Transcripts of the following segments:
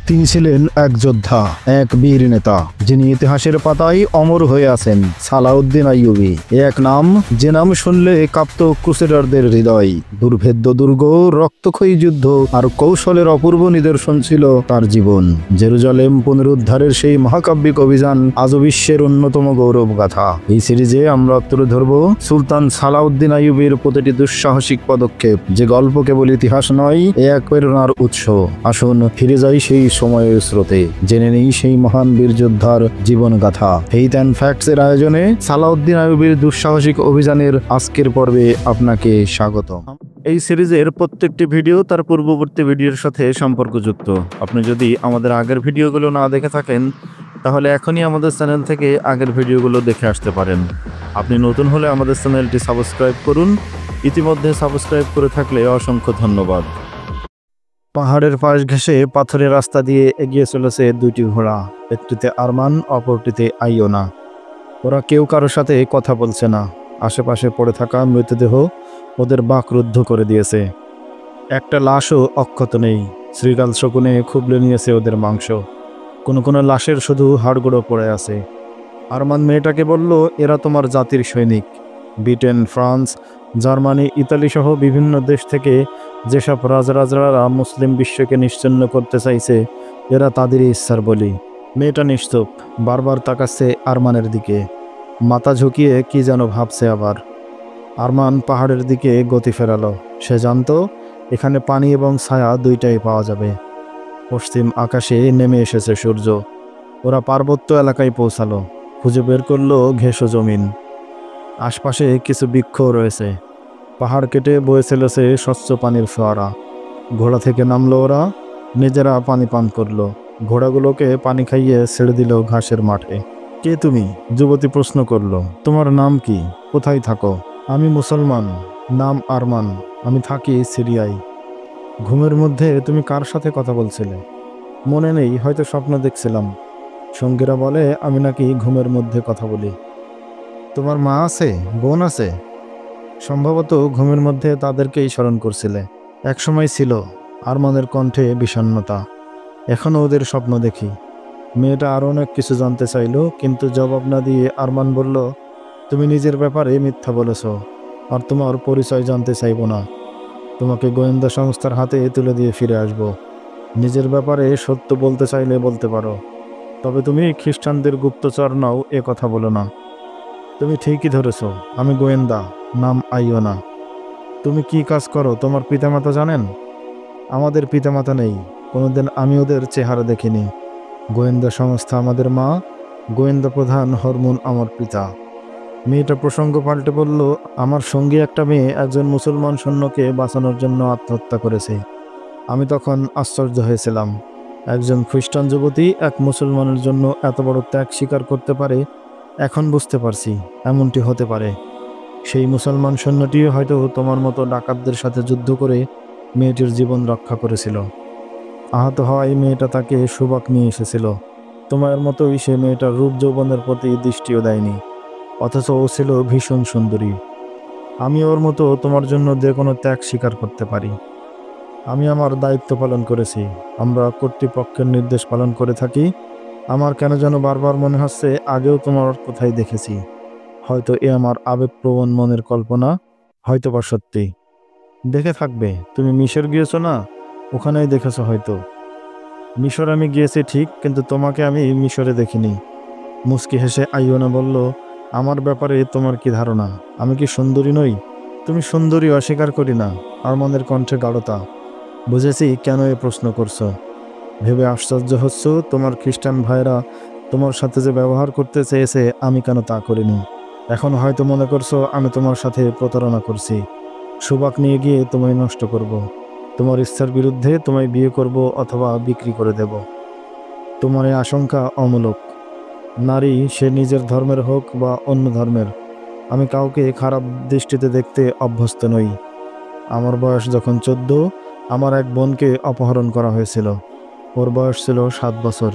তিনি ছিলেন এক যোদ্ধা, এক বীর নেতা, যিনি ইতিহাসের পাতায় অমর হয়ে আছেন। সালাউদ্দিন আইয়ুবী এক নাম, যে নাম শুনলে কাঁপত ক্রুসেডারদের হৃদয়। দুর্ভেদ্য দুর্গ, রক্তক্ষয়ী যুদ্ধ আর কৌশলের অপূর্ব নিদর্শন ছিল তার জীবন। জেরুজালেম পুনরুদ্ধারের সেই মহাকাব্যিক অভিযান আজও বিশ্বের অন্যতম গৌরব গাথা। এই সিরিজে আমরা তুলে ধরব সুলতান সালাউদ্দিন আইয়ুবীর প্রতিটি দুঃসাহসিক পদক্ষেপ, যে গল্প কেবল ইতিহাস নয়, এক প্রেরণার উৎস। আসুন ফিরে যাই সেই সময়ের স্রোতে, জেনে নেই সেই মহান বীর যোদ্ধার জীবন গাথা। ফেইথ অ্যান্ড ফ্যাক্টস এর আয়োজনে সালাউদ্দিন আইয়ুবীর দুঃসাহসিক অভিযানের আজকের পর্বে আপনাকে স্বাগত। এই সিরিজের প্রত্যেকটি ভিডিও তার পূর্ববর্তী ভিডিওর সাথে সম্পর্কযুক্ত। আপনি যদি আমাদের আগের ভিডিওগুলো না দেখে থাকেন, তাহলে এখনই আমাদের চ্যানেল থেকে আগের ভিডিওগুলো দেখে আসতে পারেন। আপনি নতুন হলে আমাদের চ্যানেলটি সাবস্ক্রাইব করুন। ইতিমধ্যে সাবস্ক্রাইব করে থাকলে অসংখ্য ধন্যবাদ। পাহাড়ের পাশ ঘেঁষে পাথরের রাস্তা দিয়ে এগিয়ে চলেছে দুইটি ঘোড়া, একটিতে আরমান, অপরটিতে আইয়োনা। ওরা কেউ কারোর সাথে কথা বলছে না। আশেপাশে পড়ে থাকা মৃতদেহ ওদের বাকরুদ্ধ করে দিয়েছে। একটা লাশও অক্ষত নেই। শৃগাল শকুনে খুবলে নিয়েছে ওদের মাংস। কোনো কোনো লাশের শুধু হাড়গোড়ো পড়ে আছে। আরমান মেয়েটাকে বলল, এরা তোমার জাতির সৈনিক। ব্রিটেন, ফ্রান্স, জার্মানি, ইতালি সহ বিভিন্ন দেশ থেকে যেসব রাজরাজরা মুসলিম বিশ্বকে নিশ্চিহ্ন করতে চাইছে, এরা তাদেরই ইচ্ছার বলি। মেয়েটা নিশ্চুপ, বারবার তাকাচ্ছে আরমানের দিকে, মাথা ঝুঁকিয়ে কি যেন ভাবছে আবার। আরমান পাহাড়ের দিকে গতি ফেরালো। সে জানতো এখানে পানি এবং ছায়া দুইটাই পাওয়া যাবে। পশ্চিম আকাশে নেমে এসেছে সূর্য। ওরা পার্বত্য এলাকায় পৌঁছালো। খুঁজে বের করলো ঘেঁষো জমিন। আশপাশে কিছু বৃক্ষ রয়েছে। পাহাড় কেটে বয়ে চলেছে স্বচ্ছ পানির ফোয়ারা। ঘোড়া থেকে নামলো ওরা, নিজেরা পানি পান করলো। ঘোড়াগুলোকে পানি খাইয়ে ছেড়ে দিল ঘাসের মাঠে। কে তুমি? যুবতী প্রশ্ন করলো। তোমার নাম কি? কোথায় থাকো? আমি মুসলমান, নাম আরমান, আমি থাকি সিরিয়ায়। ঘুমের মধ্যে তুমি কার সাথে কথা বলছিলে? মনে নেই, হয়তো স্বপ্ন দেখছিলাম। সঙ্গীরা বলে আমি নাকি ঘুমের মধ্যে কথা বলি। তোমার মা আছে, বোন আছে? সম্ভবত ঘুমের মধ্যে তাদেরকেই স্মরণ করছিলে। একসময় ছিল। আরমানের কণ্ঠে বিষণ্ণতা। এখনও ওদের স্বপ্ন দেখি। মেয়েটা আরও অনেক কিছু জানতে চাইল, কিন্তু জবাব না দিয়ে আরমান বলল, তুমি নিজের ব্যাপারে মিথ্যা বলেছ, আর তোমার পরিচয় জানতে চাইব না। তোমাকে গোয়েন্দা সংস্থার হাতে তুলে দিয়ে ফিরে আসব। নিজের ব্যাপারে সত্য বলতে চাইলে বলতে পারো, তবে তুমি খ্রিস্টানদের গুপ্তচর নাও, এ কথা বলো না। তুমি ঠিকই ধরেছ, আমি গোয়েন্দা, নাম আইয়োনা। তুমি কি কাজ করো তোমার পিতামাতা জানেন? আমাদের পিতামাতা নেই, কোনোদিন আমি ওদের চেহারা দেখিনি। গোয়েন্দা সংস্থা আমাদের মা, গোয়েন্দা প্রধান হরমুন আমার পিতা। মেয়েটা প্রসঙ্গ পাল্টে বলল, আমার সঙ্গী একটা মেয়ে একজন মুসলমান সৈন্যকে বাঁচানোর জন্য আত্মহত্যা করেছে। আমি তখন আশ্চর্য হয়েছিলাম। একজন খ্রিস্টান যুবতী এক মুসলমানের জন্য এত বড় ত্যাগ স্বীকার করতে পারে। এখন বুঝতে পারছি এমনটি হতে পারে। সেই মুসলমান সৈন্যটিও হয়তো তোমার মতো ডাকাতদের সাথে যুদ্ধ করে মেয়েটির জীবন রক্ষা করেছিল। আহত হওয়ায় মেয়েটা তাকে সুবাক নিয়ে এসেছিল। তোমার মতোই সে মেয়েটার রূপ যৌবনের প্রতি দৃষ্টিও দেয়নি, অথচ ও ছিল ভীষণ সুন্দরী। আমি ওর মতো তোমার জন্য যে কোনো ত্যাগ স্বীকার করতে পারি। আমি আমার দায়িত্ব পালন করেছি। আমরা কর্তৃপক্ষের নির্দেশ পালন করে থাকি। আমার কেন যেন বারবার মনে হচ্ছে আগেও তোমার কোথায় দেখেছি। হয়তো এ আমার আবেগপ্রবণ মনের কল্পনা, হয়তো বা সত্যি। দেখে থাকবে, তুমি মিশর গিয়েছো না? ওখানেই দেখেছো হয়তো। মিশর আমি গিয়েছি ঠিক, কিন্তু তোমাকে আমি মিশরে দেখিনি। মুচকি হেসে আইয়োনা বলল, আমার ব্যাপারে তোমার কি ধারণা? আমি কি সুন্দরী নই? তুমি সুন্দরী, অস্বীকার করি না। আরমানের কণ্ঠে গাঢ়তা। বুঝেছি কেন এ প্রশ্ন করছো। ভেবে আশ্চর্য হচ্ছ, তোমার খ্রিস্টান ভাইরা তোমার সাথে যে ব্যবহার করতে চেয়েছে, আমি কেন তা করিনি। এখন হয়তো মনে করছো আমি তোমার সাথে প্রতারণা করছি, সুবাক নিয়ে গিয়ে তোমায় নষ্ট করব। তোমার ইচ্ছার বিরুদ্ধে তোমায় বিয়ে করব অথবা বিক্রি করে দেব। তোমার এই আশঙ্কা অমূলক। নারী, সে নিজের ধর্মের হোক বা অন্য ধর্মের, আমি কাউকে খারাপ দৃষ্টিতে দেখতে অভ্যস্ত নই। আমার বয়স যখন 14, আমার এক বোনকে অপহরণ করা হয়েছিল। ওর বয়স ছিল 7 বছর।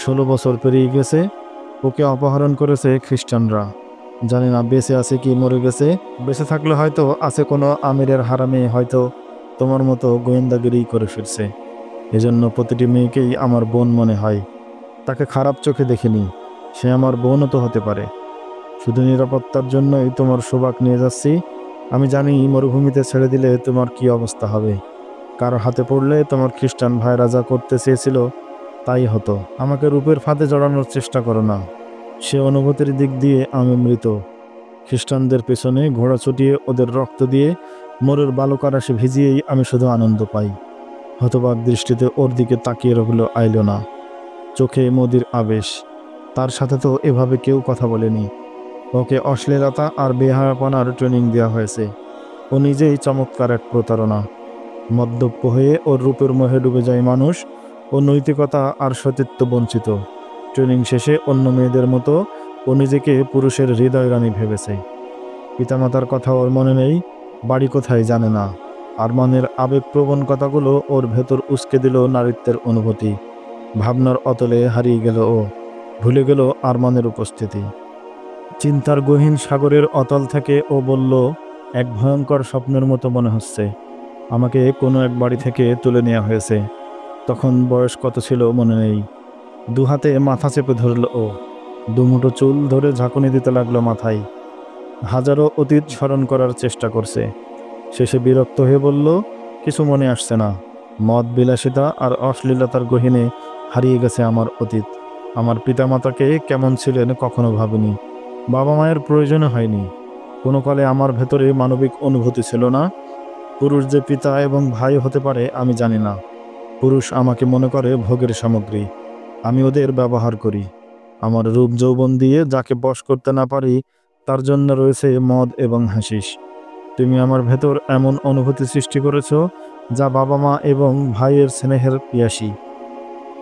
16 বছর পেরিয়ে গেছে। ওকে অপহরণ করেছে খ্রিস্টানরা। জানি না বেঁচে আছে কি মরে গেছে। বেঁচে থাকলে হয়তো আছে কোনো আমিরের হারামে, হয়তো তোমার মতো গোয়েন্দাগিরি করে ফিরছে। এজন্য প্রতিটি মেয়েকেই আমার বোন মনে হয়। তাকে খারাপ চোখে দেখিনি, সে আমার বোনও তো হতে পারে। শুধু নিরাপত্তার জন্যই তোমার সুবাক নিয়ে যাচ্ছি। আমি জানি মরুভূমিতে ছেড়ে দিলে তোমার কি অবস্থা হবে। কারো হাতে পড়লে তোমার খ্রিস্টান ভাইরা যা করতে চেয়েছিল তাই হতো। আমাকে রূপের ফাঁদে জড়ানোর চেষ্টা করো না। সে অনুভূতির দিক দিয়ে আমি মৃত। খ্রিস্টানদের পেছনে ঘোড়া ছুটিয়ে ওদের রক্ত দিয়ে মরুর বালুকারাশি ভিজিয়েই আমি শুধু আনন্দ পাই। হতবাক দৃষ্টিতে ওর দিকে তাকিয়ে রইল আইলো না। চোখে মোদির আবেশ। তার সাথে তো এভাবে কেউ কথা বলেনি। ওকে অশ্লীলতা আর বেহায়াপনার ট্রেনিং দেওয়া হয়েছে। ও নিজেই চমৎকার এক প্রতারণা। মদ্যপ হয়ে ওর রূপের মোহে ডুবে যায় মানুষ। ও নৈতিকতা আর সতীত্ব বঞ্চিত। ট্রেনিং শেষে অন্য মেয়েদের মতো ও নিজেকে পুরুষের হৃদয় রানী ভেবেছে। পিতামাতার কথা ওর মনে নেই, বাড়ি কোথায় জানে না। আরমানের আবেগপ্রবণ কথাগুলো ওর ভেতর উস্কে দিল নারীত্বের অনুভূতি। ভাবনার অতলে হারিয়ে গেল ও, ভুলে গেল আরমানের উপস্থিতি। চিন্তার গহীন সাগরের অতল থেকে ও বলল, এক ভয়ঙ্কর স্বপ্নের মতো মনে হচ্ছে। আমাকে কোনো এক বাড়ি থেকে তুলে নেওয়া হয়েছে। তখন বয়স কত ছিল মনে নেই। দুহাতে মাথা চেপে ধরল ও, দুমুঠো চুল ধরে ঝাঁকুনি দিতে লাগলো মাথায়। হাজারো অতীত স্মরণ করার চেষ্টা করছে। শেষে বিরক্ত হয়ে বলল, কিছু মনে আসছে না। মদ বিলাসিতা আর অশ্লীলতার গহীনে হারিয়ে গেছে আমার অতীত। আমার পিতামাতাকে কেমন ছিলেন কখনো ভাবিনি। বাবা মায়ের প্রয়োজনও হয়নি। কোনো কালে আমার ভেতরে মানবিক অনুভূতি ছিল না। পুরুষ যে পিতা এবং ভাই হতে পারে আমি জানি না। পুরুষ আমাকে মনে করে ভোগের সামগ্রী। আমি ওদের ব্যবহার করি। আমার রূপ যৌবন দিয়ে যাকে বশ করতে না পারি তার জন্য রয়েছে মদ এবং হাসিস। তুমি আমার ভেতর এমন অনুভূতি সৃষ্টি করেছ যা বাবা মা এবং ভাইয়ের স্নেহের পিয়াসী।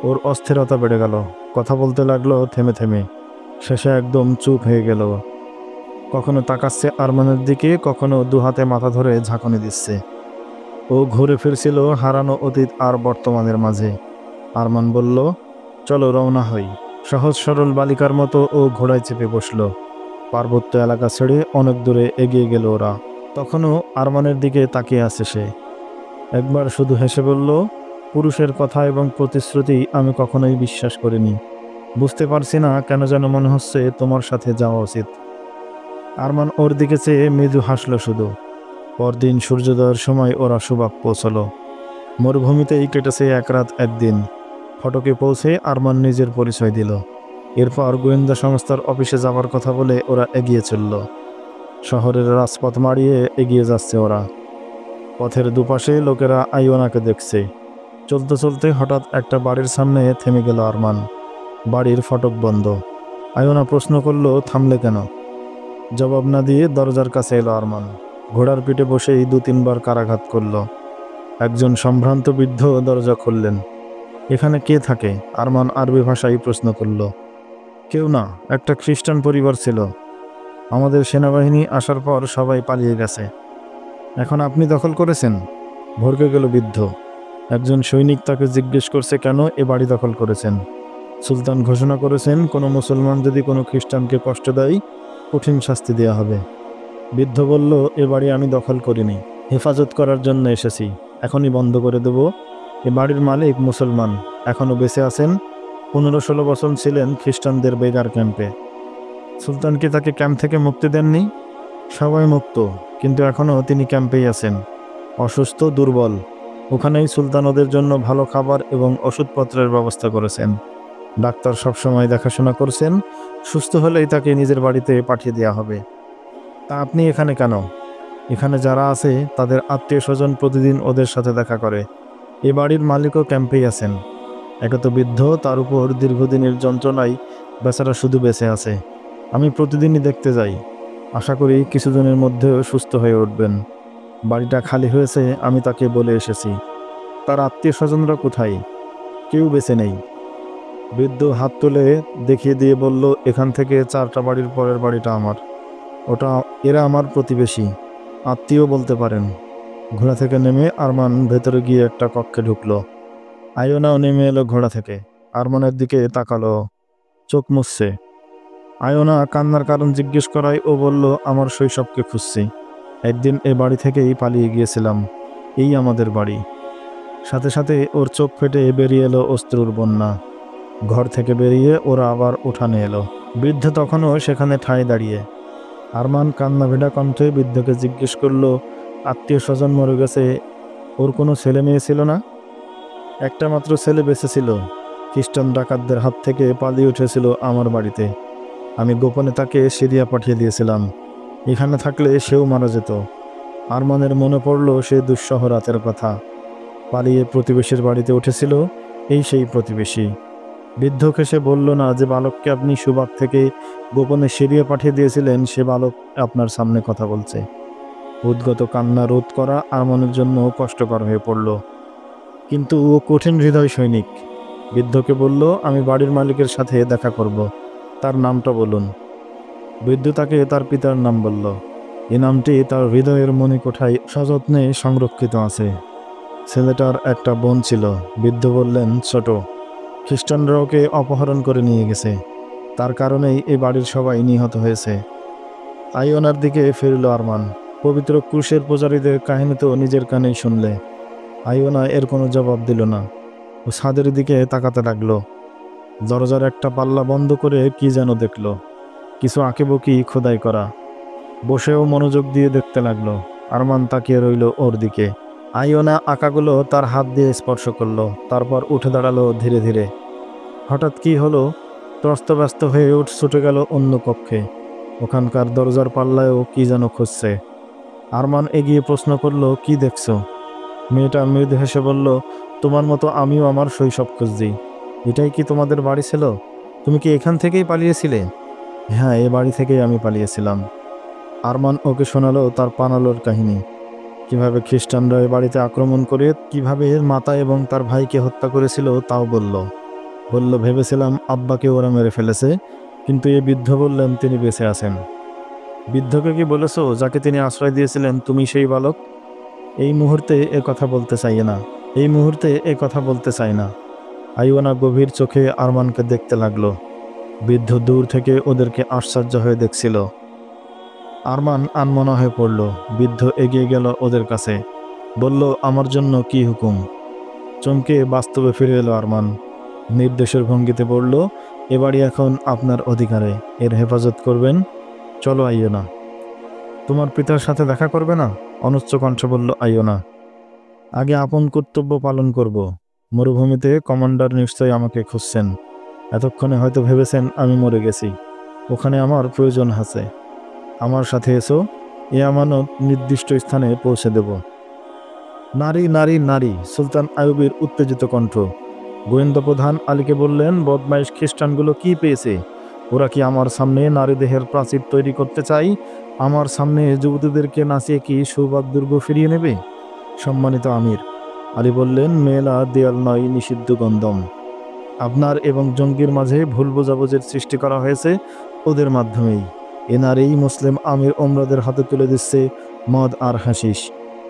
ওর অস্থিরতা বেড়ে গেল। কথা বলতে লাগলো থেমে থেমে। শেষে একদম চুপ হয়ে গেল। কখনো তাকাচ্ছে আরমানের দিকে, কখনো দুহাতে মাথা ধরে ঝাঁকুনি দিচ্ছে। ও ঘুরে ফিরছিল হারানো অতীত আর বর্তমানের মাঝে। আরমান বলল, চলো রওনা হই। সহজ সরল বালিকার মতো ও ঘোড়ায় চেপে বসল। পার্বত্য এলাকা ছেড়ে অনেক দূরে এগিয়ে গেল ওরা। তখনও আরমানের দিকে তাকিয়ে আছে সে। একবার শুধু হেসে বলল, পুরুষের কথা এবং প্রতিশ্রুতি আমি কখনোই বিশ্বাস করিনি। বুঝতে পারছি না কেন যেন মনে হচ্ছে তোমার সাথে যাওয়া উচিত। আরমান ওর দিকে চেয়ে মৃদু হাসল শুধু। পরদিন সূর্যোদয়ের সময় ওরা সুবাক পৌঁছল। মরুভূমিতেই কেটেছে এক রাত একদিন। ফটকে পৌঁছে আরমান নিজের পরিচয় দিল। এরপর গোয়েন্দা সংস্থার অফিসে যাবার কথা বলে ওরা এগিয়ে চলল। শহরের রাজপথ মাড়িয়ে এগিয়ে যাচ্ছে ওরা। পথের দুপাশে লোকেরা আইওনাকে দেখছে। চলতে চলতে হঠাৎ একটা বাড়ির সামনে থেমে গেল আরমান। বাড়ির ফটক বন্ধ। আইওনা প্রশ্ন করল, থামলে কেন? জবাব না দিয়ে দরজার কাছে এলো আরমান। ঘোড়ার পিঠে বসেই দু তিনবার কারাঘাত করল। একজন সম্ভ্রান্ত বৃদ্ধ দরজা খুললেন। এখানে কে থাকে? আরমান আরবি ভাষায় প্রশ্ন করল। কেউ না, একটা খ্রিস্টান পরিবার ছিল। আমাদের সেনাবাহিনী আসার পর সবাই পালিয়ে গেছে। এখন আপনি দখল করেছেন? ভড়কে গেল বৃদ্ধ। একজন সৈনিক তাকে জিজ্ঞেস করছে কেন এ বাড়ি দখল করেছেন। সুলতান ঘোষণা করেছেন কোনো মুসলমান যদি কোনো খ্রিস্টানকে কষ্ট দেয় কঠিন শাস্তি দেওয়া হবে। বৃদ্ধ বলল, এ বাড়ি আমি দখল করিনি, হেফাজত করার জন্য এসেছি। এখনই বন্ধ করে দেব। এ বাড়ির মালিক মুসলমান, এখনও বেঁচে আছেন। 15-16 বছর ছিলেন খ্রিস্টানদের বেগার ক্যাম্পে। সুলতান কি তাকে ক্যাম্প থেকে মুক্তি দেননি? সবাই মুক্ত, কিন্তু এখনও তিনি ক্যাম্পেই আছেন। অসুস্থ, দুর্বল। ওখানেই সুলতান ওদের জন্য ভালো খাবার এবং ওষুধপত্রের ব্যবস্থা করেছেন। ডাক্তার সবসময় দেখাশোনা করছেন। সুস্থ হলেই তাকে নিজের বাড়িতে পাঠিয়ে দেওয়া হবে। তা আপনি এখানে কেন? এখানে যারা আছে তাদের আত্মীয় স্বজন প্রতিদিন ওদের সাথে দেখা করে। এ বাড়ির মালিকও ক্যাম্পেই আছেন। একে তো বৃদ্ধ, তার উপর দীর্ঘদিনের যন্ত্রণায় বেচারা শুধু বেঁচে আছে। আমি প্রতিদিনই দেখতে যাই। আশা করি কিছুদিনের মধ্যেও সুস্থ হয়ে উঠবেন। বাড়িটা খালি হয়েছে, আমি তাকে বলে এসেছি। তার আত্মীয় স্বজনরা কোথায়? কেউ বেঁচে নেই। বৃদ্ধ হাত তুলে দেখিয়ে দিয়ে বলল, এখান থেকে 4টা বাড়ির পরের বাড়িটা আমার। এরা আমার প্রতিবেশী, আত্মীয় বলতে পারেন। ঘোড়া থেকে নেমে আরমান ভেতরে গিয়ে একটা কক্ষে ঢুকলো। আয়োনাও নেমে এলো ঘোড়া থেকে। আরমানের দিকে তাকালো, চোখ মুছছে। আয়োনা কান্নার কারণ জিজ্ঞেস করায় ও বলল, আমার শৈশবকে খুঁজছি। একদিন এ বাড়ি থেকেই পালিয়ে গিয়েছিলাম। এই আমাদের বাড়ি। সাথে সাথে ওর চোখ ফেটে বেরিয়ে এলো অশ্রুর বন্যা। ঘর থেকে বেরিয়ে ওরা আবার উঠানে এলো। বৃদ্ধ তখনও সেখানে ঠায় দাঁড়িয়ে। আরমান কান্না ভেড়া কণ্ঠে বৃদ্ধকে জিজ্ঞেস করলো, আত্মীয় স্বজন মরে গেছে, ওর কোনো ছেলে মেয়ে ছিল না? একটা মাত্র ছেলে বেঁচে ছিল, খ্রিস্টান ডাকাতদের হাত থেকে পালিয়ে উঠেছিল আমার বাড়িতে। আমি গোপনে তাকে সিরিয়া পাঠিয়ে দিয়েছিলাম। এখানে থাকলে সেও মারা যেত। আরমানের মনে পড়ল সে দুঃসহ রাতের কথা। পালিয়ে প্রতিবেশীর বাড়িতে উঠেছিল, এই সেই প্রতিবেশী। বৃদ্ধকে সে বলল না যে বালককে আপনি সুবাক থেকে গোপনে সিরিয়া পাঠিয়ে দিয়েছিলেন, সে বালক আপনার সামনে কথা বলছে। উদ্গত কান্না রোধ করা আরমানের জন্য কষ্টকর হয়ে পড়ল। কিন্তু ও কঠিন হৃদয় সৈনিক। বৃদ্ধকে বলল, আমি বাড়ির মালিকের সাথে দেখা করব, তার নামটা বলুন। বৃদ্ধ তাকে তার পিতার নাম বলল। এই নামটি তার হৃদয়ের মণিকোঠায় সযত্নে সংরক্ষিত আছে। ছেলেটার একটা বোন ছিল। বৃদ্ধ বললেন, ছোট। খ্রিস্টানরা ওকে অপহরণ করে নিয়ে গেছে, তার কারণেই এই বাড়ির সবাই নিহত হয়েছে। আইওনার দিকে ফিরল আরমান। পবিত্র ক্রুশের পূজারীদের কাহিনী তো নিজের কানেই শুনলে। আইওনা এর কোনো জবাব দিল না। ও ছাদের দিকে তাকাতে লাগলো। দরজার একটা পাল্লা বন্ধ করে কি যেন দেখল, কিছু আঁকিবুকি খোদাই করা। বসেও মনোযোগ দিয়ে দেখতে লাগলো। আরমান তাকিয়ে রইল ওর দিকে। আইওনা আঁকাগুলো তার হাত দিয়ে স্পর্শ করলো, তারপর উঠে দাঁড়ালো ধীরে ধীরে। হঠাৎ কি হলো, ত্রস্তব্যস্ত হয়ে ছুটে গেল অন্য কক্ষে। ওখানকার দরজার পাল্লায়ও কি যেন খুঁজছে। আরমান এগিয়ে প্রশ্ন করলো, কি দেখছো? মেয়েটা মৃদু হেসে বলল, তোমার মতো আমিও আমার শৈশব খুঁজছি। এটাই কি তোমাদের বাড়ি ছিল? তুমি কি এখান থেকেই পালিয়েছিলে? হ্যাঁ, এ বাড়ি থেকেই আমি পালিয়েছিলাম। আরমান ওকে শোনালো তার পানালোর কাহিনী। কিভাবে খ্রিস্টানরা এ বাড়িতে আক্রমণ করে কিভাবে এর মাতা এবং তার ভাইকে হত্যা করেছিল তাও বলল। ভেবেছিলাম আব্বাকে ওরা মেরে ফেলেছে, কিন্তু এ বৃদ্ধ বললেন তিনি বেঁচে আছেন। বৃদ্ধকে কি বলেছো যাকে তিনি আশ্রয় দিয়েছিলেন তুমি সেই বালক? এই মুহূর্তে এ কথা বলতে চাই না। আইওয়ানা গভীর চোখে আরমানকে দেখতে লাগলো। বৃদ্ধ দূর থেকে ওদেরকে আশ্চর্য হয়ে দেখছিল। আরমান আনমনা হয়ে পড়ল। বৃদ্ধ এগিয়ে গেল ওদের কাছে, বলল, আমার জন্য কি হুকুম? চমকে বাস্তবে ফিরে এলো আরমান। নির্দেশের ভঙ্গিতে বলল, এ বাড়ি এখন আপনার অধিকারে, এর হেফাজত করবেন। চলো আইওনা। তোমার পিতার সাথে দেখা করবে না? অনুচ্চ কণ্ঠে বলল আইওনা। আগে আপন কর্তব্য পালন করব। মরুভূমিতে কমান্ডার নিশ্চয়ই আমাকে খুঁজছেন। এতক্ষণে হয়তো ভেবেছেন আমি মরে গেছি। ওখানে আমার প্রয়োজন আছে। আমার সাথে এসো, এ আমানত নির্দিষ্ট স্থানে পৌঁছে দেব। নারী, নারী, নারী! সুলতান আইয়ুবের উত্তেজিত কণ্ঠ। গোয়েন্দা প্রধান আলীকে বললেন, বদমাইশ খ্রিস্টানগুলো কি পেয়েছে? ওরা কি আমার সামনে নারী দেহের প্রাচীর তৈরি করতে চাই? আমার সামনে যুবতীদেরকে নাচিয়ে কি সৌভাগ দুর্গ ফিরিয়ে নেবে? সম্মানিত আমির, আলী বললেন, মেয়েলা দেয়াল নয়, নিষিদ্ধ গন্ধম। আপনার এবং জঙ্গির মাঝে ভুল বোঝাবুঝির সৃষ্টি করা হয়েছে ওদের মাধ্যমেই। এ নারী মুসলিম আমির ওমরাদের হাতে তুলে দিচ্ছে মদ আর হাসিস।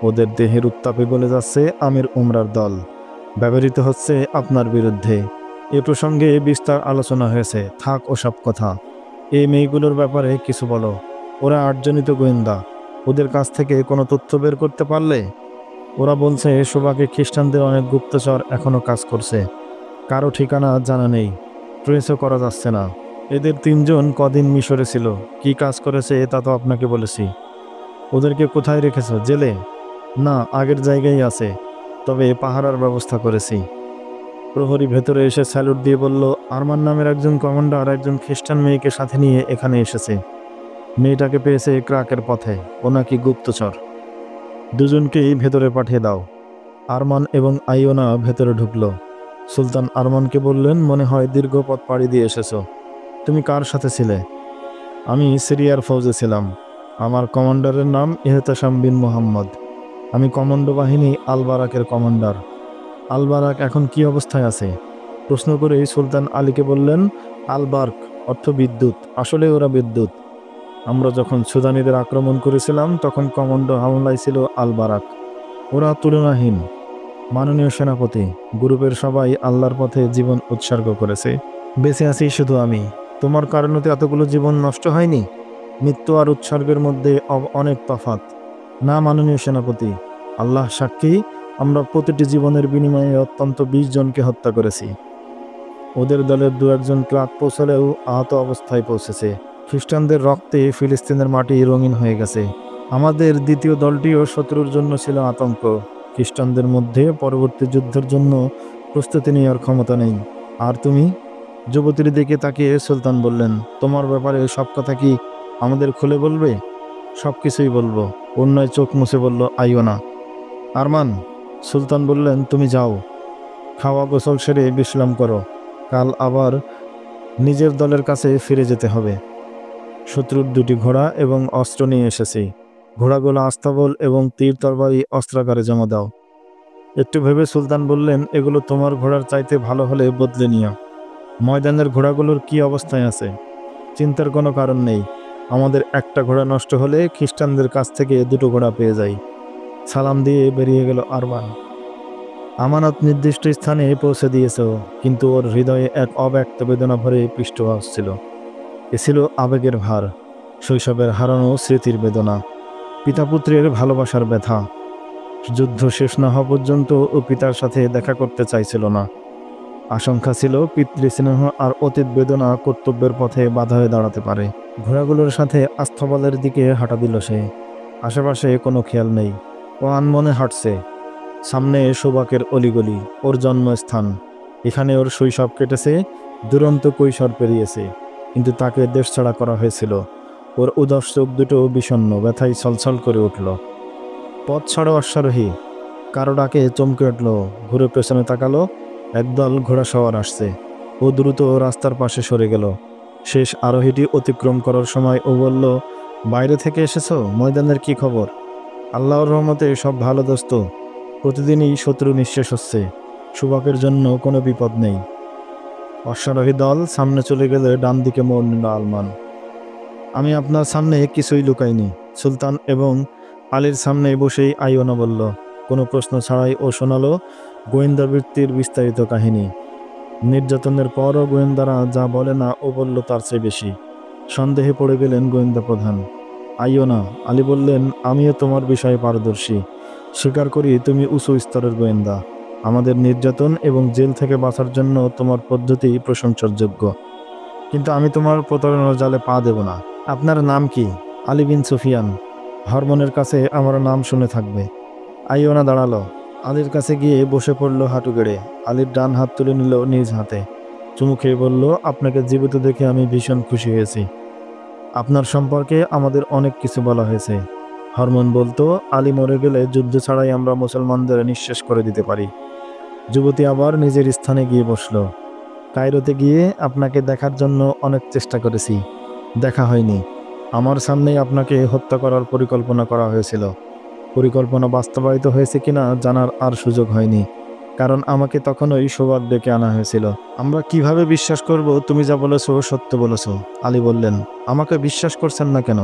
ওদের দেহের উত্তাপে গলে যাচ্ছে আমির ওমরার দল। ব্যবহৃত হচ্ছে আপনার বিরুদ্ধে। এ প্রসঙ্গে বিস্তার আলোচনা হয়েছে, থাক ওসব কথা। এই মেয়েগুলোর ব্যাপারে কিছু বলো। ওরা আটজনিত গোয়েন্দা। ওদের কাছ থেকে কোনো তথ্য বের করতে পারলে? ওরা বলছে সুবাকে খ্রিস্টানদের অনেক গুপ্তচর এখনো কাজ করছে। কারো ঠিকানা জানা নেই, ট্রেসও করা যাচ্ছে না। এদের তিনজন কদিন মিশরে ছিল, কি কাজ করেছে তা তো আপনাকে বলেছি। ওদেরকে কোথায় রেখেছ? জেলে? না, আগের জায়গায় আছে, তবে পাহারার ব্যবস্থা করেছি। প্রহরী ভেতরে এসে স্যালুট দিয়ে বলল, আরমান নামের একজন কমান্ডার একজন খ্রিস্টান মেয়েকে সাথে নিয়ে এখানে এসেছে। মেয়েটাকে পেয়েছে ক্রাকের পথে, ও নাকি গুপ্তচর। দুজনকেই ভেতরে পাঠিয়ে দাও। আরমান এবং আইওনা ভেতরে ঢুকলো। সুলতান আরমানকে বললেন, মনে হয় দীর্ঘ পথ পাড়ি দিয়ে এসেছো। তুমি কার সাথে ছিলে? আমি সিরিয়ার ফৌজে ছিলাম। আমার কমান্ডারের নাম ইহতেশাম বিন মোহাম্মদ। আমি কমান্ডো বাহিনী আল বারাকের কমান্ডার। আল বারাক এখন কি অবস্থায় আছে? প্রশ্ন করেই সুলতান আলীকে বললেন, আল বার্ক অর্থ বিদ্যুৎ। আসলে ওরা বিদ্যুৎ। আমরা যখন সুদানিদের আক্রমণ করেছিলাম তখন কমান্ডো হামলায় ছিল আল বারাক। ওরা তুলনাহীন। মাননীয় সেনাপতি, গ্রুপের সবাই আল্লাহর পথে জীবন উৎসর্গ করেছে। বেঁচে আছি শুধু আমি। তোমার কারণে তো এতগুলো জীবন নষ্ট হয়নি। মৃত্যু আর উৎসর্গের মধ্যে অনেক তফাৎ। না মাননীয় সেনাপতি, আল্লাহ সাক্ষী, আমরা প্রতিটি জীবনের বিনিময়ে অত্যন্ত 20 জনকে হত্যা করেছি। ওদের দলের দু একজন ক্লাব পৌঁছলেও আহত অবস্থায় পৌঁছেছে। খ্রিস্টানদের রক্তে ফিলিস্তিনের মাটি রঙিন হয়ে গেছে। আমাদের দ্বিতীয় দলটিও শত্রুর জন্য ছিল আতঙ্ক। খ্রিস্টানদের মধ্যে পরবর্তী যুদ্ধের জন্য প্রস্তুতি নেওয়ার ক্ষমতা নেই। আর তুমি? যুবতীর দিকে তাকিয়ে সুলতান বললেন, তোমার ব্যাপারে সব কথা কি আমাদের খুলে বলবে? সব কিছুই বলবো। অন্যায় চোখ মুছে বলল, আইও না। আরমান, সুলতান বললেন, তুমি যাও, খাওয়া গোসল সেরে বিশ্রাম করো। কাল আবার নিজের দলের কাছে ফিরে যেতে হবে। শত্রুর 2টি ঘোড়া এবং অস্ত্র নিয়ে এসেছি। ঘোড়াগুলো আস্তাবল এবং তীর তরবারি অস্ত্রাগারে জমা দাও। একটু ভেবে সুলতান বললেন, এগুলো তোমার ঘোড়ার চাইতে ভালো হলে বদলে নিও। ময়দানের ঘোড়াগুলোর কি অবস্থায় আছে? চিন্তার কোনো কারণ নেই। আমাদের একটা ঘোড়া নষ্ট হলে খ্রিস্টানদের কাছ থেকে 2টো ঘোড়া পেয়ে যাই। সালাম দিয়ে বেরিয়ে গেল আরমান। আমানত নির্দিষ্ট স্থানে পৌঁছে দিয়েছে, কিন্তু ওর হৃদয়ে এক অব্যক্ত বেদনা ভরে পৃষ্ঠভাস ছিল। এ ছিল আবেগের ভার, শৈশবের হারানো স্মৃতির বেদনা, পিতাপুত্রের ভালোবাসার ব্যথা। যুদ্ধ শেষ না হওয়া পর্যন্ত ও পিতার সাথে দেখা করতে চাইছিল না। আশঙ্কা ছিল পিতৃস্নেহ আর অতীত বেদনা কর্তব্যের পথে বাধা হয়ে দাঁড়াতে পারে। ঘোড়াগুলোর সাথে আস্তাবলের দিকে হাঁটা দিল সে। আশেপাশে কোনো খেয়াল নেই। ও আনমনে হাঁটছে। সামনে সৌভাগ্যের অলিগলি, ওর জন্মস্থান। এখানে ওর শৈশব কেটেছে, দুরন্ত কৈশোর পেরিয়েছে। কিন্তু তাকে দেশছাড়া করা হয়েছিল। ওর উদাস চোখ দুটো বিষণ্ণ, ব্যথায় ছলছল করে উঠল। পথ ছাড়ো অশ্বারোহী, কারো ডাকে চমকে উঠল। ঘুরে পেছনে তাকালো, একদল ঘোড়া সওয়ার আসছে। ও দ্রুত রাস্তার পাশে সরে গেল। শেষ আরোহীটি অতিক্রম করার সময় ও বলল, বাইরে থেকে এসেছো? ময়দানের কি খবর? আল্লাহর রহমতে সব ভালো দোস্ত। প্রতিদিনই শত্রু নিঃশেষ হচ্ছে। সুবাকের জন্য কোনো বিপদ নেই। অশ্বারোহী দল সামনে চলে গেলে ডান দিকে মোড় নিল আরমান। আমি আপনার সামনে কিছুই লুকাইনি। সুলতান এবং আলীর সামনে বসেই আইওনা বলল। কোনো প্রশ্ন ছাড়াই ও শোনালো গোয়েন্দা বৃত্তির বিস্তারিত কাহিনী। নির্যাতনের পরও গোয়েন্দারা যা বলে না, ও বলল তার চেয়ে বেশি। সন্দেহে পড়ে গেলেন গোয়েন্দা প্রধান। আইওনা, আলী বললেন, আমিও তোমার বিষয়ে পারদর্শী। স্বীকার করি তুমি উঁচু স্তরের গোয়েন্দা। আমাদের নির্যাতন এবং জেল থেকে বাঁচার জন্য তোমার পদ্ধতি প্রশংসার যোগ্য। কিন্তু আমি তোমার প্রতারণার জালে পা দেব না। আপনার নাম কি? আলী বিন সুফিয়ান। হরমোনের কাছে আমার নাম শুনে থাকবে। আইওনা দাঁড়ালো। আলীর কাছে গিয়ে বসে পড়ল হাঁটু গেড়ে। আলীর ডান হাত তুলে নিল নিজ হাতে। চুমু খেয়ে বলল, আপনাকে জীবিত দেখে আমি ভীষণ খুশি হয়েছি। আপনার সম্পর্কে আমাদের অনেক কিছু বলা হয়েছে। হরমোন বলতো, আলী মরে গেলে যুদ্ধ ছাড়াই আমরা মুসলমানদের নিঃশেষ করে দিতে পারি। যুবতী আবার নিজের স্থানে গিয়ে বসল। কায়রোতে গিয়ে আপনাকে দেখার জন্য অনেক চেষ্টা করেছি, দেখা হয়নি। আমার সামনেই আপনাকে হত্যা করার পরিকল্পনা করা হয়েছিল। পরিকল্পনা বাস্তবায়িত হয়েছে কিনা জানার আর সুযোগ হয়নি, কারণ আমাকে তখনই সৌভাগ্য ডেকে আনা হয়েছিল। আমরা কিভাবে বিশ্বাস করব তুমি যা বলেছো সত্য বলেছো? আলী বললেন। আমাকে বিশ্বাস করছেন না কেন?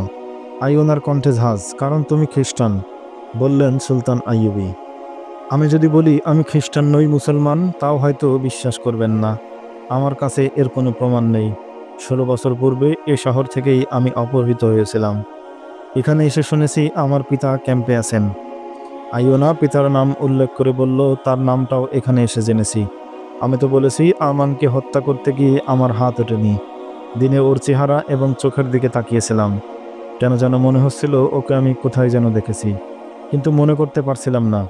আইওনার কণ্ঠে ঝাঁজ। কারণ তুমি খ্রিস্টান, বললেন সুলতান আইয়ুবী। আমি যদি বলি আমি খ্রিস্টান নই, মুসলমান, তাও হয়তো বিশ্বাস করবেন না। আমার কাছে এর কোনো প্রমাণ নেই। 16 বছর পূর্বে এ শহর থেকেই আমি অপহৃত হয়েছিলাম। এখানে এসে শুনেছি আমার পিতা ক্যাম্পে আছেন। আইওনা পিতার নাম উল্লেখ করে বলল, তার নামটাও এখানে এসে জেনেছি। আমি তো বলেছি আমানকে হত্যা করতে গিয়ে আমার হাত ওঠেনি। দিনে ওর চেহারা এবং চোখের দিকে তাকিয়েছিলাম। কেন যেন মনে হচ্ছিল ওকে আমি কোথায় যেন দেখেছি, কিন্তু মনে করতে পারছিলাম না।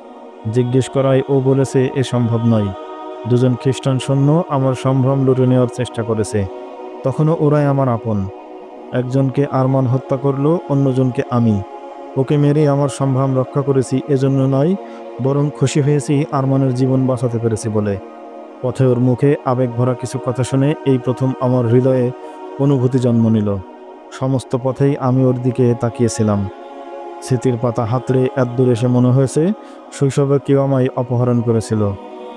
জিজ্ঞেস করায় ও বলেছে এ সম্ভব নয়। 2জন খ্রিস্টান সৈন্য আমার সম্ভ্রম লুটে নেওয়ার চেষ্টা করেছে। তখনও ওরাই আমার আপন। একজনকে আরমান হত্যা করলো, অন্যজনকে আমি। ওকে মেরে আমার সম্ভ্রম রক্ষা করেছি এজন্য নয়, বরং খুশি হয়েছি আরমানের জীবন বাঁচাতে পেরেছি বলে। পথে ওর মুখে আবেগ ভরা কিছু কথা শুনে এই প্রথম আমার হৃদয়ে অনুভূতি জন্ম নিল। সমস্ত পথেই আমি ওর দিকে তাকিয়েছিলাম। স্মৃতির পাতা হাতড়ে এতদূর এসে মনে হয়েছে শৈশবে কেউ আমায় অপহরণ করেছিল।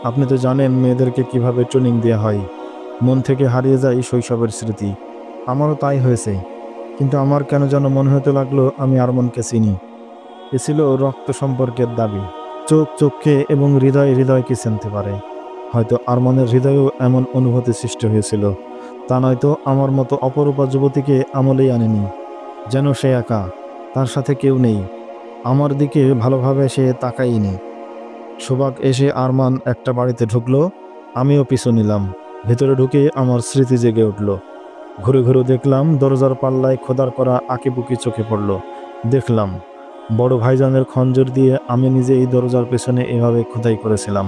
আপনি তো জানেন মেয়েদেরকে কিভাবে ট্রেনিং দেওয়া হয়। মন থেকে হারিয়ে যায় শৈশবের স্মৃতি। আমারও তাই হয়েছে, কিন্তু আমার কেন যেন মনে হতে লাগলো আমি আরমানকে চিনি। এ ছিল রক্ত সম্পর্কের দাবি। চোখ চোখকে এবং হৃদয় হৃদয়কে চিনতে পারে। হয়তো আরমানের হৃদয়েও এমন অনুভূতি সৃষ্টি হয়েছিল। তা নয়তো আমার মতো অপরূপা যুবতীকে আমলেই আনেনি। যেন সে একা, তার সাথে কেউ নেই, আমার দিকে ভালোভাবে সে তাকায়নি। সোবাক এসে আরমান একটা বাড়িতে ঢুকলো, আমিও পিছু নিলাম। ভেতরে ঢুকে আমার স্মৃতি জেগে উঠল। ঘুরে ঘুরে দেখলাম দরজার পাল্লায় খোদার করা আঁকিবুকি চোখে পড়ল। দেখলাম বড় ভাইজানের খঞ্জর দিয়ে আমি নিজেই দরজার পেছনে এভাবে খোদাই করেছিলাম।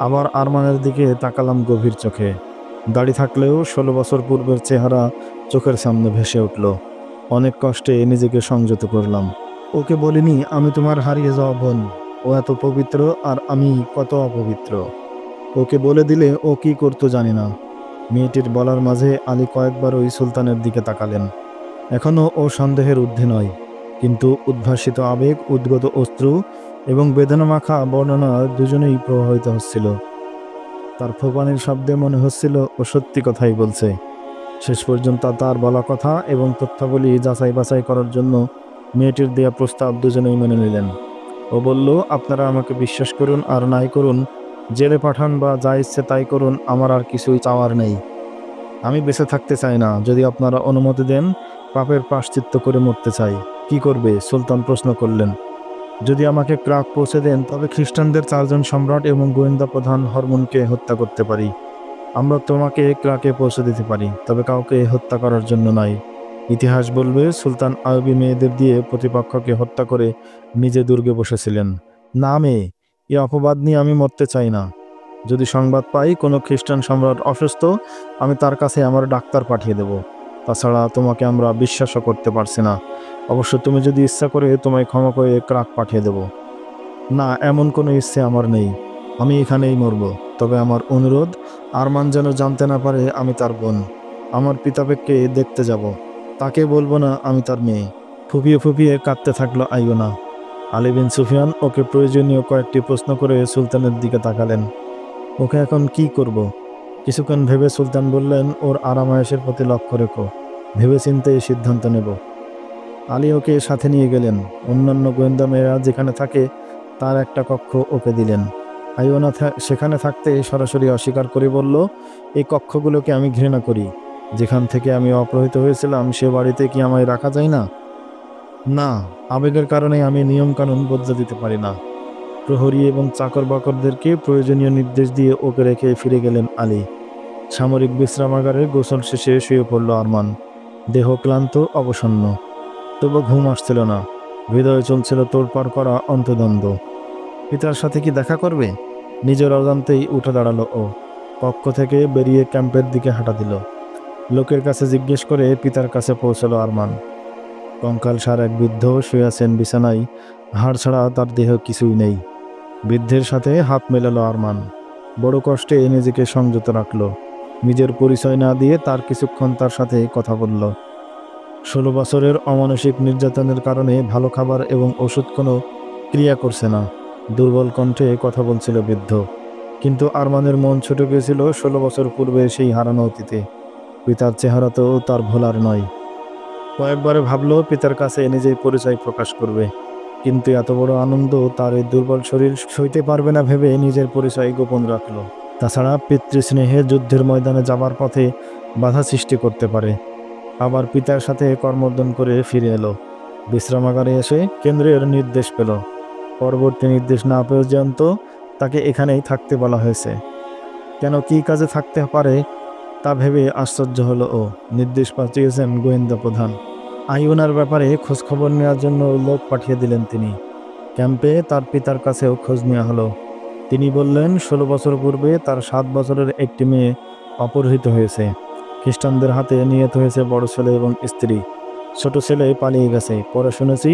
আবার আরমানের দিকে তাকালাম গভীর চোখে। দাড়ি থাকলেও 16 বছর পূর্বের চেহারা চোখের সামনে ভেসে উঠল। অনেক কষ্টে নিজেকে সংযত করলাম। ওকে বলিনি আমি তোমার হারিয়ে যাওয়া বোন। ও এত পবিত্র আর আমি কত অপবিত্র। ওকে বলে দিলে ও কি করতো জানি না। মেয়েটির বলার মাঝে আলী কয়েকবার ওই সুলতানের দিকে তাকালেন। এখনও ও সন্দেহের ঊর্ধ্বে নয়, কিন্তু উদ্ভাসিত আবেগ, উদ্গত অশ্রু এবং বেদনামাখা বর্ণনা দুজনেই প্রভাবিত হচ্ছিল। তার ফোপানির শব্দে মনে হচ্ছিল ও সত্যি কথাই বলছে। শেষ পর্যন্ত তার বলা কথা এবং তথ্যাবলী যাচাই বাছাই করার জন্য মেয়েটির দেয়া প্রস্তাব দুজনেই মেনে নিলেন। ও বলল, আপনারা আমাকে বিশ্বাস করুন আর নাই করুন, জেলে পাঠান বা যা ইচ্ছে তাই করুন, আমার আর কিছুই চাওয়ার নেই। আমি বেঁচে থাকতে চাই না। যদি আপনারা অনুমতি দেন, পাপের প্রায়শ্চিত্ত করে মরতে চাই। কি করবে? সুলতান প্রশ্ন করলেন। যদি আমাকে ক্রাক পৌঁছে দেন, তবে খ্রিস্টানদের 4 জন সম্রাট এবং গোয়েন্দা প্রধান হরমোনকে হত্যা করতে পারি। আমরা তোমাকে ক্রাকে পৌঁছে দিতে পারি, তবে কাউকে হত্যা করার জন্য নয়। ইতিহাস বলবে সুলতান আইয়ুবী মেয়েদের দিয়ে প্রতিপক্ষকে হত্যা করে নিজে দুর্গে বসেছিলেন। না মেয়ে, এ অপবাদ নিয়ে আমি মরতে চাই না। যদি সংবাদ পাই কোনো খ্রিস্টান সম্রাট অসুস্থ, আমি তার কাছে আমার ডাক্তার পাঠিয়ে দেব। তাছাড়া তোমাকে আমরা বিশ্বাসও করতে পারছি না। অবশ্য তুমি যদি ইচ্ছা করে তোমায় ক্ষমা করে ক্রাক পাঠিয়ে দেব। না, এমন কোনো ইচ্ছে আমার নেই। আমি এখানেই মরব। তবে আমার অনুরোধ, আরমান যেন জানতে না পারে আমি তার বোন। আমার পিতাবেগকে দেখতে যাব। তাকে বলবো না আমি তার মেয়ে। ফুপিয়ে ফুপিয়ে কাঁদতে থাকলো আইয়ুনা। আলী বিন সুফিয়ান ওকে প্রয়োজনীয় কয়েকটি প্রশ্ন করে সুলতানের দিকে তাকালেন। ওকে এখন কি করব? কিছুক্ষণ ভেবে সুলতান বললেন, ওর আরামায়েশের প্রতি লক্ষ্য রেখো। ভেবেচিন্তে সিদ্ধান্ত নেব। আলী ওকে সাথে নিয়ে গেলেন। অন্যান্য গোয়েন্দা মেয়েরা যেখানে থাকে তার একটা কক্ষ ওকে দিলেন। আইয়ুনা সেখানে থাকতে সরাসরি অস্বীকার করে বলল, এই কক্ষগুলোকে আমি ঘৃণা করি। যেখান থেকে আমি অপহৃত হয়েছিলাম সে বাড়িতে কি আমায় রাখা যায় না? না, আবেগের কারণে আমি নিয়মকানুন বদলে দিতে পারি না। প্রহরী এবং চাকর বাকরদেরকে প্রয়োজনীয় নির্দেশ দিয়ে ওকে রেখে ফিরে গেলেন আলী। সামরিক বিশ্রামাগারে গোসল শেষে শুয়ে পড়ল আরমান। দেহ ক্লান্ত, অবসন্ন। তবু ঘুম আসছিল না। হৃদয়ে চলছিল তোড়পাড় করা অন্তর্দ্বন্দ্ব। পিতার সাথে কি দেখা করবে? নিজের অজান্তেই উঠে দাঁড়ালো ও। কক্ষ থেকে বেরিয়ে ক্যাম্পের দিকে হাঁটা দিল। লোকের কাছে জিজ্ঞেস করে পিতার কাছে পৌঁছালো আরমান। কঙ্কালসার এক বৃদ্ধ শুয়ে আছেন বিছানায়। হাড় ছাড়া তার দেহ কিছুই নেই। বৃদ্ধের সাথে হাত মেলালো আরমান। বড় কষ্টে নিজেকে সংযত রাখল। নিজের পরিচয় না দিয়ে তার কিছুক্ষণ তার সাথে কথা বলল। 16 বছরের অমানসিক নির্যাতনের কারণে ভালো খাবার এবং ওষুধ কোনো ক্রিয়া করছে না। দুর্বল কণ্ঠে কথা বলছিল বৃদ্ধ। কিন্তু আরমানের মন ছুটে গিয়েছিল 16 বছর পূর্বে সেই হারানো অতীতে। পিতার চেহারা তো তার ভোলার নয়। কয়েকবারে ভাবলো পিতার কাছে নিজেই পরিচয় প্রকাশ করবে, কিন্তু এত বড় আনন্দ তার এই দুর্বল শরীর সইতে পারবে না ভেবে নিজের পরিচয় গোপন রাখলো। তাছাড়া পিতৃস্নেহে যুদ্ধের ময়দানে যাবার পথে বাধা সৃষ্টি করতে পারে। আবার পিতার সাথে কর্মর্দন করে ফিরে এলো। বিশ্রামাগারে এসে কেন্দ্রের নির্দেশ পেল। পরবর্তী নির্দেশ না পেয়ে জানত তাকে এখানেই থাকতে বলা হয়েছে। কেন, কি কাজে থাকতে পারে তা ভেবে আশ্চর্য হলো ও। নির্দেশ পাঠিয়েছেন গোয়েন্দা প্রধান। আইয়ুনার ব্যাপারে খোঁজ খবর নেওয়ার জন্য লোক পাঠিয়ে দিলেন তিনি। ক্যাম্পে তার পিতার কাছেও খোঁজ নেওয়া হলো। তিনি বললেন 16 বছর পূর্বে তার 7 বছরের একটি মেয়ে অপহৃত হয়েছে। খ্রিস্টানদের হাতে নিহত হয়েছে বড় ছেলে এবং স্ত্রী। ছোট ছেলে পালিয়ে গেছে। পরে শুনেছি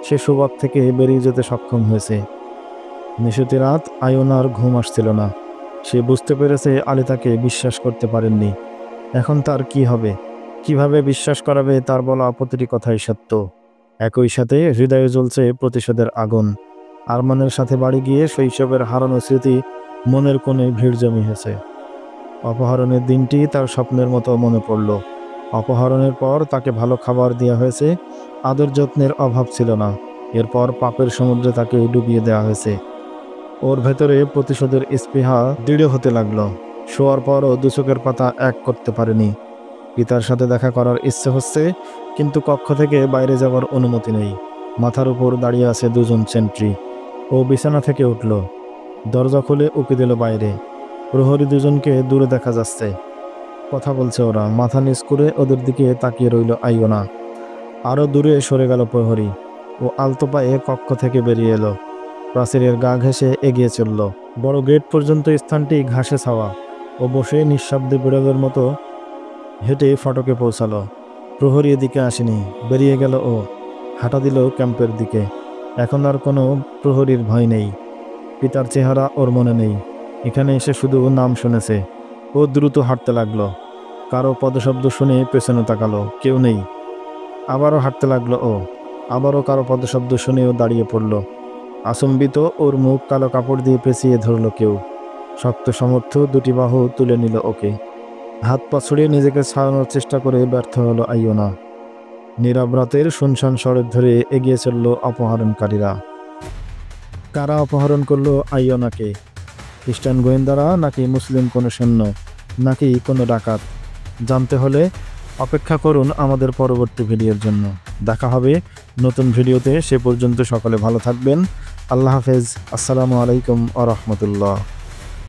সে সুবাক থেকে বেরিয়ে যেতে সক্ষম হয়েছে। নিশতি রাত আইয়ুনার ঘুম আসছিল না। সে বুঝতে পেরেছে আলী তাকে বিশ্বাস করতে পারেননি। এখন তার কি হবে? কিভাবে বিশ্বাস করাবে? তার বলা প্রতিটি কথাই সত্য। একই সাথে হৃদয়ে জ্বলছে প্রতিশোধের আগুন। আরমানের সাথে বাড়ি গিয়ে শৈশবের হারানো স্মৃতি মনের কোণে ভিড় জমিয়েছে। অপহরণের দিনটি তার স্বপ্নের মতো মনে পড়ল। অপহরণের পর তাকে ভালো খাবার দেওয়া হয়েছে, আদর যত্নের অভাব ছিল না। এরপর পাপের সমুদ্রে তাকে ডুবিয়ে দেওয়া হয়েছে। ওর ভেতরে প্রতিশোধের স্পৃহা দৃঢ় হতে লাগলো। শোয়ার পরও দু চোখের পাতা এক করতে পারেনি। পিতার সাথে দেখা করার ইচ্ছে হচ্ছে, কিন্তু কক্ষ থেকে বাইরে যাওয়ার অনুমতি নেই। মাথার উপর দাঁড়িয়ে আছে 2 জন সেন্ট্রি। ও বিছানা থেকে উঠল। দরজা খুলে উকি দিল বাইরে। প্রহরী দুজনকে দূরে দেখা যাচ্ছে, কথা বলছে ওরা। মাথা নিচ করে ওদের দিকে তাকিয়ে রইল আইয়ুনা। আরো দূরে সরে গেল প্রহরী। ও আলতো পায়ে কক্ষ থেকে বেরিয়ে এলো, প্রাচীরের গা ঘেঁষে এগিয়ে চলল। বড় গেট পর্যন্ত স্থানটি ঘাসে ছাওয়া। ও বসে নিঃশব্দে বিড়ালের মতো হেঁটে ফটকে পৌঁছালো। প্রহরী এদিকে আসেনি, বেরিয়ে গেল ও। হাঁটা দিল ক্যাম্পের দিকে। এখন আর কোনো প্রহরীর ভয় নেই। পিতার চেহারা ওর মনে নেই। এখানে এসে শুধু নাম শুনেছে। ও দ্রুত হাঁটতে লাগলো। কারো পদশব্দ শুনে পেছনে তাকালো, কেউ নেই। আবারও হাঁটতে লাগলো ও। আবারও কারো পদশব্দ শুনেও দাঁড়িয়ে পড়ল। আচম্বিত ওর মুখ কালো কাপড় দিয়ে পেঁচিয়ে ধরল কেউ। শক্ত সমর্থ দুটি বাহু তুলে নিল ওকে। হাত পা ছড়িয়ে নিজেকে ছাড়ানোর চেষ্টা করে ব্যর্থ হলো আইয়ুনা। নীরব রাতের শুনশান সড়ক ধরে এগিয়ে চলল অপহরণকারীরা। কারা অপহরণ করলো আইয়ুনাকে? খ্রিস্টান গোয়েন্দারা, নাকি মুসলিম কোনো সৈন্য, নাকি কোনো ডাকাত? জানতে হলে অপেক্ষা করুন আমাদের পরবর্তী ভিডিওর জন্য। দেখা হবে নতুন ভিডিওতে। সে পর্যন্ত সকলে ভালো থাকবেন। আল্লাহ হাফেজ। আসসালামু আলাইকুম আ রহমতুল্লাহ।